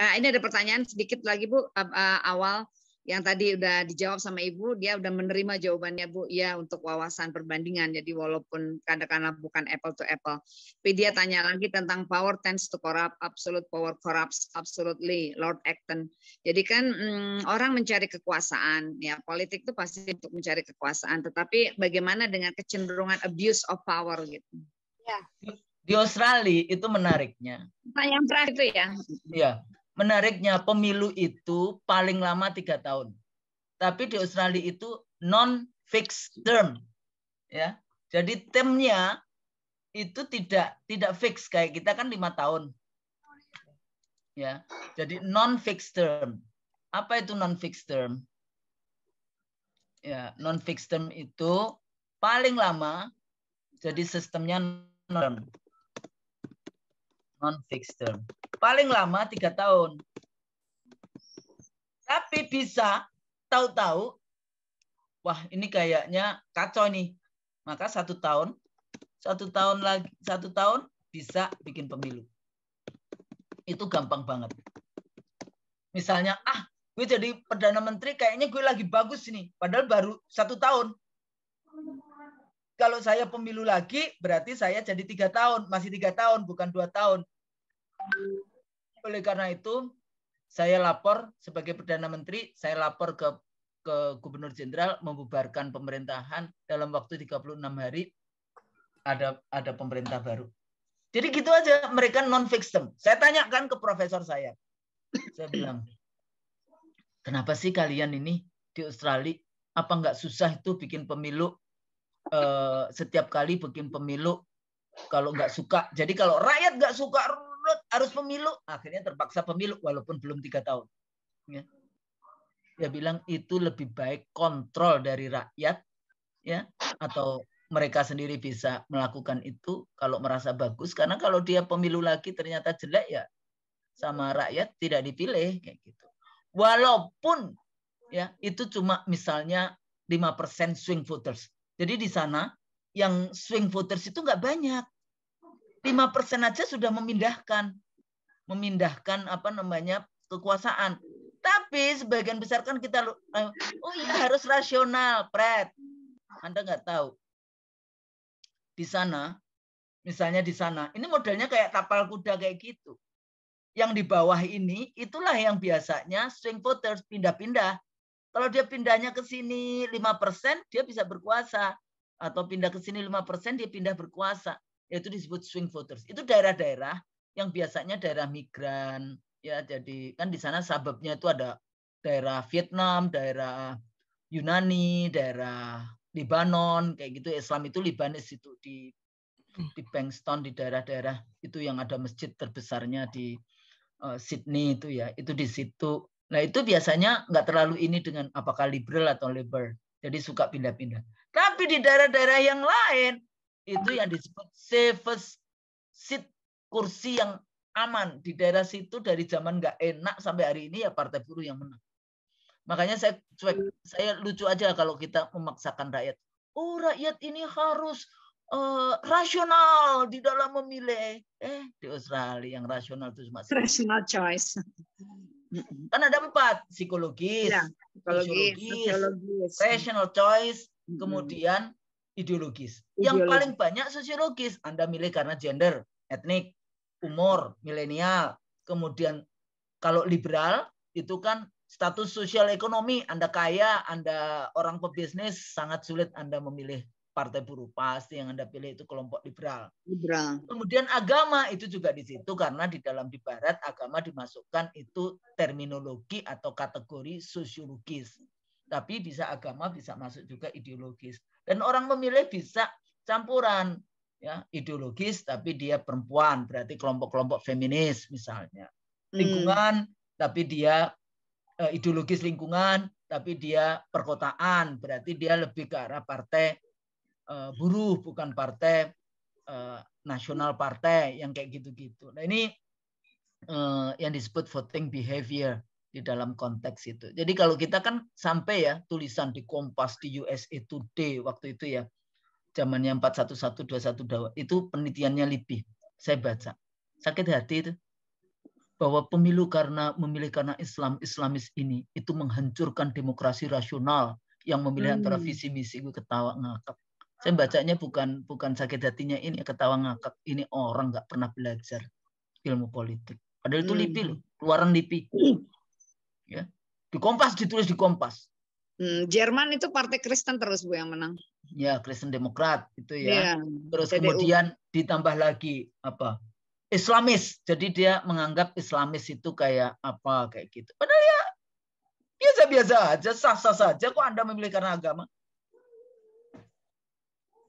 Ini ada pertanyaan sedikit lagi Bu, awal yang tadi udah dijawab sama Ibu, dia udah menerima jawabannya Bu, ya untuk wawasan perbandingan. Jadi walaupun kadang-kadang bukan apple to apple. Tapi dia tanya lagi tentang power tends to corrupt, absolute power corrupts absolutely, Lord Acton. Jadi kan orang mencari kekuasaan, ya politik itu pasti untuk mencari kekuasaan. Tetapi bagaimana dengan kecenderungan abuse of power gitu? Ya. Di Australia itu menariknya. Yang terakhir itu ya. Ya. Menariknya pemilu itu paling lama 3 tahun. Tapi di Australia itu non-fixed term. Ya. Jadi termnya itu tidak fix kayak kita kan 5 tahun. Ya. Jadi non-fixed term. Apa itu non-fixed term? Ya, non-fixed term itu paling lama jadi sistemnya non-fixed term. Paling lama 3 tahun. Tapi bisa tahu-tahu, wah ini kayaknya kacau nih. Maka 1 tahun lagi, 1 tahun bisa bikin pemilu. Itu gampang banget. Misalnya, gue jadi Perdana Menteri kayaknya gue lagi bagus nih. Padahal baru 1 tahun. Kalau saya pemilu lagi, berarti saya jadi 3 tahun. Masih 3 tahun, bukan 2 tahun. Oleh karena itu, saya lapor sebagai Perdana Menteri, saya lapor ke Gubernur Jenderal membubarkan pemerintahan dalam waktu 36 hari ada pemerintah baru. Jadi gitu aja, mereka non-fixed term. Saya tanyakan ke profesor saya bilang, kenapa sih kalian ini di Australia apa nggak susah itu bikin pemilu setiap kali bikin pemilu kalau nggak suka. Jadi kalau rakyat nggak suka harus pemilu, akhirnya terpaksa pemilu walaupun belum 3 tahun. Ya. Dia bilang itu lebih baik kontrol dari rakyat, ya, atau mereka sendiri bisa melakukan itu kalau merasa bagus. Karena kalau dia pemilu lagi ternyata jelek ya sama rakyat tidak dipilih kayak gitu. Walaupun ya itu cuma misalnya 5% swing voters. Jadi di sana yang swing voters itu nggak banyak. 5% aja sudah memindahkan kekuasaan. Tapi sebagian besar kan kita oh iya harus rasional, Pret. Anda nggak tahu. Di sana, misalnya di sana, ini modelnya kayak tapal kuda kayak gitu. Yang di bawah ini itulah yang biasanya swing voters pindah-pindah. Kalau dia pindahnya ke sini 5%, dia bisa berkuasa. Atau pindah ke sini 5%, dia pindah berkuasa. Itu disebut swing voters. Itu daerah-daerah yang biasanya daerah migran. Ya, jadi kan di sana suburbnya itu ada daerah Vietnam, daerah Yunani, daerah Lebanon, kayak gitu. Islam itu Libanis itu di Bankstown, di daerah-daerah itu yang ada masjid terbesarnya di Sydney itu ya. Itu di situ. Nah itu biasanya nggak terlalu ini dengan apakah liberal atau liberal. Jadi suka pindah-pindah. Tapi di daerah-daerah yang lain, itu yang disebut safest seat, kursi yang aman. Di daerah situ dari zaman nggak enak sampai hari ini ya Partai Buruh yang menang. Makanya saya lucu aja kalau kita memaksakan rakyat. Oh rakyat ini harus rasional di dalam memilih. Di Australia yang rasional itu cuma rational choice. Kan ada 4, psikologis, ya, sosiologis, rational choice, kemudian ideologis. Yang paling banyak sosiologis. Anda milih karena gender, etnik, umur, milenial. Kemudian kalau liberal itu kan status sosial ekonomi. Anda kaya, Anda orang pebisnis, sangat sulit Anda memilih Partai Buruh. Pasti yang Anda pilih itu kelompok liberal. Kemudian agama itu juga di situ karena di barat agama dimasukkan itu terminologi atau kategori sosiologis. Tapi bisa agama bisa masuk juga ideologis. Dan orang memilih bisa campuran ya, ideologis tapi dia perempuan, berarti kelompok-kelompok feminis misalnya. Lingkungan tapi dia ideologis lingkungan tapi dia perkotaan, berarti dia lebih ke arah partai buruh, bukan partai nasional partai yang kayak gitu-gitu. Nah ini yang disebut voting behavior di dalam konteks itu. Jadi kalau kita kan sampai ya tulisan di Kompas, di USA Today waktu itu ya, zamannya 411, 212, itu penelitiannya lebih. Saya baca. Sakit hati itu. bahwa pemilu karena memilih karena Islamis ini itu menghancurkan demokrasi rasional yang memilih antara visi misi. Gue ketawa ngakak. Saya bacanya bukan sakit hatinya ini ketawa ngakak. Ini orang nggak pernah belajar ilmu politik. Padahal itu LIPI loh, keluaran LIPI. Ya, di Kompas, ditulis di Kompas. Jerman itu partai Kristen terus Bu yang menang. Ya, Kristen Demokrat itu ya. Terus CDU. kemudian ditambah lagi apa? Islamis. Jadi dia menganggap Islamis itu kayak apa kayak gitu. Padahal ya biasa-biasa aja, sah-sah saja kok Anda memilih karena agama.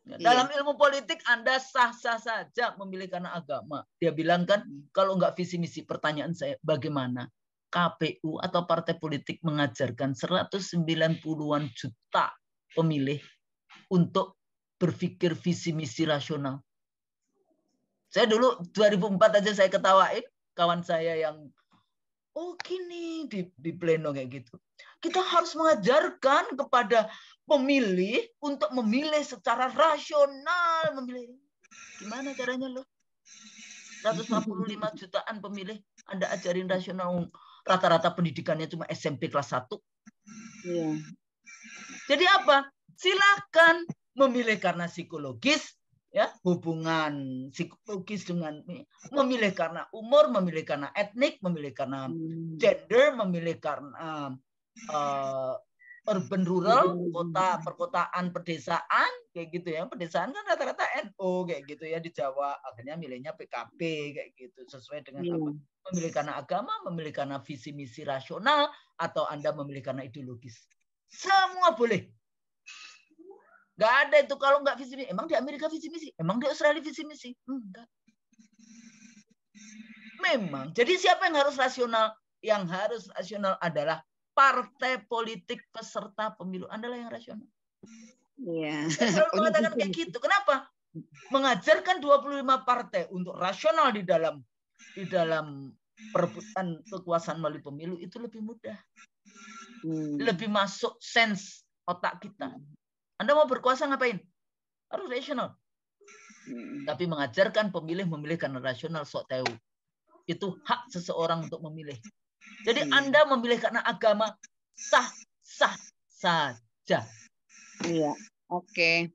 Dalam ilmu politik Anda sah-sah saja memilih karena agama. Dia bilang kan kalau nggak visi misi, pertanyaan saya bagaimana KPU atau partai politik mengajarkan 190-an juta pemilih untuk berpikir visi misi rasional. Saya dulu 2004 aja saya ketawain kawan saya yang gini di pleno kayak gitu. Kita harus mengajarkan kepada pemilih untuk memilih secara rasional, memilih. Gimana caranya lo? 155 jutaan pemilih Anda ajarin rasional, rata-rata pendidikannya cuma SMP kelas 1. Jadi apa? Silakan memilih karena psikologis, ya, hubungan psikologis dengan memilih karena umur, memilih karena etnik, memilih karena gender, memilih karena urban rural, kota, perkotaan, pedesaan, kayak gitu ya. Pedesaan kan rata-rata NU kayak gitu ya di Jawa. Akhirnya milihnya PKB kayak gitu sesuai dengan apa? Memilih karena agama, memilih karena visi misi rasional, atau Anda memilih karena ideologis. Semua boleh. Nggak ada itu kalau nggak visi misi. Emang di Amerika visi misi? Emang di Australia visi misi? Enggak. Memang. Jadi siapa yang harus rasional? Yang harus rasional adalah partai politik peserta pemilu. Anda lah yang rasional. Iya. Saya selalu mengatakan kayak gitu. Kenapa? Mengajarkan 25 partai untuk rasional di dalam perebutan kekuasaan melalui pemilu itu lebih mudah. Lebih masuk sense otak kita. Anda mau berkuasa ngapain? Harus rasional. Tapi mengajarkan pemilih memilih karena rasional sok tahu. Itu hak seseorang untuk memilih. Jadi Anda memilih karena agama sah-sah saja. Iya, oke.